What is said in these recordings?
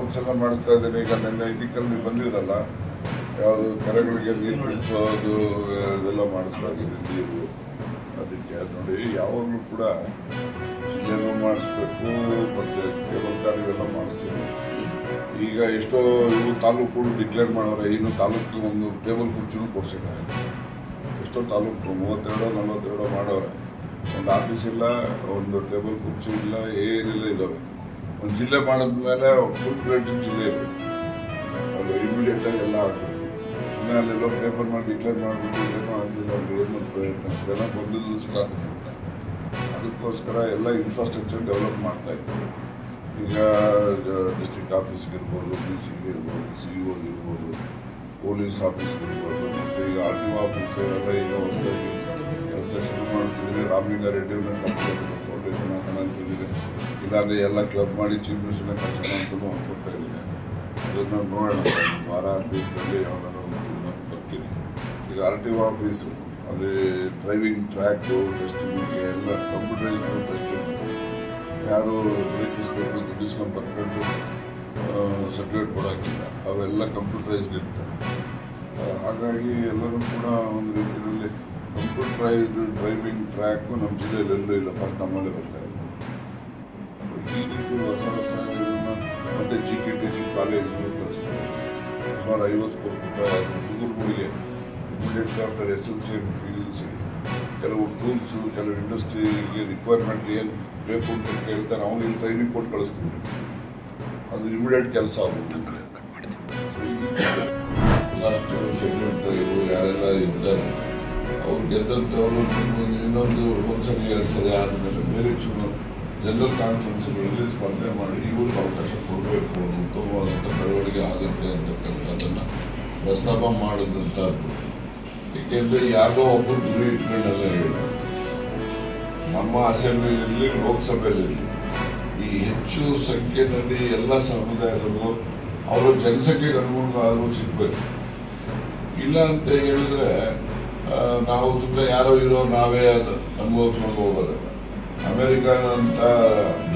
ಒಂದ್ಸಲ ಮಾಡಿಸ್ತಾ ಇದ್ದೇನೆ. ಈಗ ನಿನ್ನೆ ಇದಕ್ಕಲ್ಲಿ ಬಂದಿರಲ್ಲ, ಯಾವುದು ಕೆರೆಗಳಿಗೆ ನೀರು ಬಿಡಿಸೋದು ಇದೆಲ್ಲ ಮಾಡಿಸ್ತಾ ಇದ್ದೀನಿ. ನೀರು ಅದಕ್ಕೆ ನೋಡಿ ಯಾವಾಗಲೂ ಕೂಡ ಜಿಲ್ಲೆನೂ ಮಾಡಿಸ್ಬೇಕು ಮತ್ತು ದೇವಸ್ಥಾನವೆಲ್ಲ ಮಾಡಿಸ್ತೀವಿ. ಈಗ ಎಷ್ಟೋ ಇವು ತಾಲೂಕುಗಳು ಡಿಕ್ಲೇರ್ ಮಾಡೋರೆ, ಇನ್ನು ತಾಲೂಕಿಗೆ ಒಂದು ಟೇಬಲ್ ಕುರ್ಚಿನೂ ಕೊಡಿಸಿದ್ದಾರೆ. ಎಷ್ಟೋ ತಾಲೂಕು 32-42 ಮಾಡೋರೆ. ಒಂದು ಆಫೀಸ್ ಇಲ್ಲ, ಒಂದು ಟೇಬಲ್ ಕುರ್ಚಿ ಇಲ್ಲ, ಏನಿಲ್ಲ ಇದ್ದಾವೆ. ಒಂದು ಜಿಲ್ಲೆ ಮಾಡಿದ್ಮೇಲೆ ಫುಲ್ ಪ್ಲೇಟ್ ಜಿಲ್ಲೆ ಇದೆ, ಅದು ಇಮಿಡಿಯೇಟಾಗಿ ಎಲ್ಲ ಆಗಬೇಕು. ಸುಮ್ಮನೆ ಅಲ್ಲೆಲ್ಲೋ ಪೇಪರ್ ಮಾಡಿ ಡಿಕ್ಲೇರ್ ಮಾಡಿಬಿಟ್ಟು ಏನೋ ಆಗಲಿಲ್ಲ, ಅಲ್ಲಿ ಏನು ಪ್ರಯತ್ನ ಜನ ಬಂದಿಲ್ಲ ಸಿಕ್ಕಾಗುತ್ತೆ. ಅದಕ್ಕೋಸ್ಕರ ಎಲ್ಲ ಇನ್ಫ್ರಾಸ್ಟ್ರಕ್ಚರ್ ಡೆವಲಪ್ ಮಾಡ್ತಾ ಇದ್ದೀವಿ. ಈಗ ಡಿಸ್ಟ್ರಿಕ್ಟ್ ಆಫೀಸ್ಗೆ ಇರ್ಬೋದು, DC-ಗೆ ಇರ್ಬೋದು, CO ಇರ್ಬೋದು, ಪೊಲೀಸ್ ಆಫೀಸ್ಗೆ ಇರ್ಬೋದು, ಮತ್ತು ಈಗ RTO ಆಫೀಸ್ ಎಲ್ಲ ಈಗ ಹೊಸದಾಗಿ ಕೆಲಸ ಶುರು ಮಾಡ್ತಿದ್ದೀನಿ. ರಾಮಲಿಂಗಾರೆಡ್ಡಿ ಫೌಂಡೇಶನ್ ಹಾಕೋಣ ಅಂತಿದ್ದೀನಿ. ಇಲ್ಲಾಂದರೆ ಎಲ್ಲ ಕ್ಲಬ್ ಮಾಡಿ ಚೀಫ್ ಮಿನಿಸ್ಟರ್ನ ಕೆಲಸ ಅಂತಲೂ ಅನ್ಕೊಳ್ತಾ ಇದ್ದೀನಿ. ಅದನ್ನು ನೋಡೋಣ, ವಾರ ದಿವಸದಲ್ಲಿ ಯಾವ್ದಾದ್ರು ಬರ್ತೀನಿ. ಈಗ RTO ಆಫೀಸು ಅಲ್ಲಿ ಡ್ರೈವಿಂಗ್ ಟ್ರ್ಯಾಕು ಟೆಸ್ಟಿಂಗಿಗೆ ಎಲ್ಲ ಕಂಪ್ಯೂಟರೈಸ್ಡ್ ಟೆಸ್ಟಿಂಗ್. ಯಾರು ಬೇಕು ದುಡ್ಡು ಇಸ್ಕೊಂಡು ಬರ್ಕೊಂಡು ಸರ್ಟಿಫಿಕೇಟ್ ಕೊಡೋಕ್ಕಿಲ್ಲ, ಅವೆಲ್ಲ ಕಂಪ್ಯೂಟರೈಸ್ಡ್ ಇರ್ತವೆ. ಹಾಗಾಗಿ ಎಲ್ಲರೂ ಕೂಡ ಒಂದು ರೀತಿಯಲ್ಲಿ ಕಂಪ್ಯೂಟರೈಸ್ಡ್ ಡ್ರೈವಿಂಗ್ ಟ್ರ್ಯಾಕು ನಮ್ಮ ಜಿಲ್ಲೆಯಲ್ಲಿ ಎಲ್ಲೂ ಇಲ್ಲ, ಫಸ್ಟ್ ನಮ್ಮಲ್ಲೇ ಬರ್ತಾ ಇದೆ. ಈ ರೀತಿ ಹೊಸ ಇದನ್ನು ಮತ್ತು GKTC ಕಾಲೇಜು ತರಿಸ್ತಾರೆ. ಸುಮಾರು 50 ಕೋಟಿ ರೂಪಾಯಿ ಹುಡುಗರುಗಳಿಗೆ ಇಮಿಡಿಯೇಟ್ಲಿ ಆಗ್ತದೆ. SLC and PUC ಕೆಲವು ಟೂಲ್ಸು, ಕೆಲವು ಇಂಡಸ್ಟ್ರಿಗೆ ರಿಕ್ವೈರ್ಮೆಂಟ್ ಏನು ಬೇಕು ಅಂತ ಕೇಳ್ತಾರೆ, ಅವನಿಗೆ ಟ್ರೈನಿಂಗ್ ಕೊಟ್ಟು ಕಳಿಸ್ತೀವಿ. ಅದು ಇಮಿಡಿಯೇಟ್ ಕೆಲಸ ಆಗುತ್ತೆ. ಲಾಸ್ಟ್ ಶೆಡ್ಯೂಲ್ಡ್ ಇವರು ಯಾರೆಲ್ಲ ಇದ್ದಾರೆ ಅವ್ರು ಗೆದ್ದಂಥವ್ರು ಇನ್ನೊಂದು ಒಂದ್ಸರಿ 2 ಸರಿ ಆದಮೇಲೆ ಬೇರೆ ಜನರಲ್ ಕಾನ್ಫರೆನ್ಸ್ಗಳಲ್ಲಿ ಸ್ಪರ್ಧೆ ಮಾಡಿ ಇವ್ರಿಗೆ ಅವಕಾಶ ಕೊಡಬೇಕು, ಉತ್ತಮವಾದಂಥ ಬೆಳವಣಿಗೆ ಆಗುತ್ತೆ ಅಂತಕ್ಕಂಥದ್ದನ್ನು ಪ್ರಸ್ತಾಪ ಮಾಡಿದಂಥದ್ದು. ಏಕೆಂದರೆ ಯಾರೋ ಒಬ್ಬರು ಗುರಿ ಇಟ್ಕೊಂಡೆಲ್ಲ ಹೇಳಿ ನಮ್ಮ ಅಸೆಂಬ್ಲಿಯಲ್ಲಿ, ಲೋಕಸಭೆಯಲ್ಲಿ ಈ ಹೆಚ್ಚು ಸಂಖ್ಯೆಯಲ್ಲಿ ಎಲ್ಲ ಸಮುದಾಯದಲ್ಲೂ ಅವರ ಜನಸಂಖ್ಯೆಗೆ ಅನುಗುಣವಾದರೂ ಸಿಗಬೇಕು. ಇಲ್ಲ ಅಂತ ಹೇಳಿದ್ರೆ ನಾವು ಸುಮ್ಮನೆ ಯಾರೋ ಇರೋ ನಾವೇ ಅದು ಅನುಭವಿಸ್ಕೊಂಡು ಹೋಗೋದಲ್ಲ. ಅಮೆರಿಕಾದಂಥ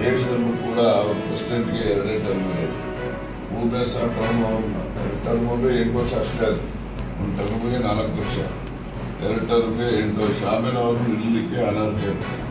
ದೇಶದಲ್ಲೂ ಕೂಡ ಅವ್ರ ಪ್ರೆಸಿಡೆಂಟ್ಗೆ 2 ಟರ್ಮ್ ಇರೋದು. 3ನೇ ಟರ್ಮ್ ಅವ್ರನ್ನ 2 ಟರ್ಮ್ ಅಂದರೆ 8 ವರ್ಷ ಅಷ್ಟೇ. ಅದು ಒಂದು ಟರ್ಮ್ಗೆ 4 ವರ್ಷ, 2 ಟರ್ಮ್ಗೆ 8 ವರ್ಷ. ಆಮೇಲೆ ಅವರು ನಿಲ್ಲಲಿಕ್ಕೆ ಅನರ್ಹ ಇರ್ತಾರೆ.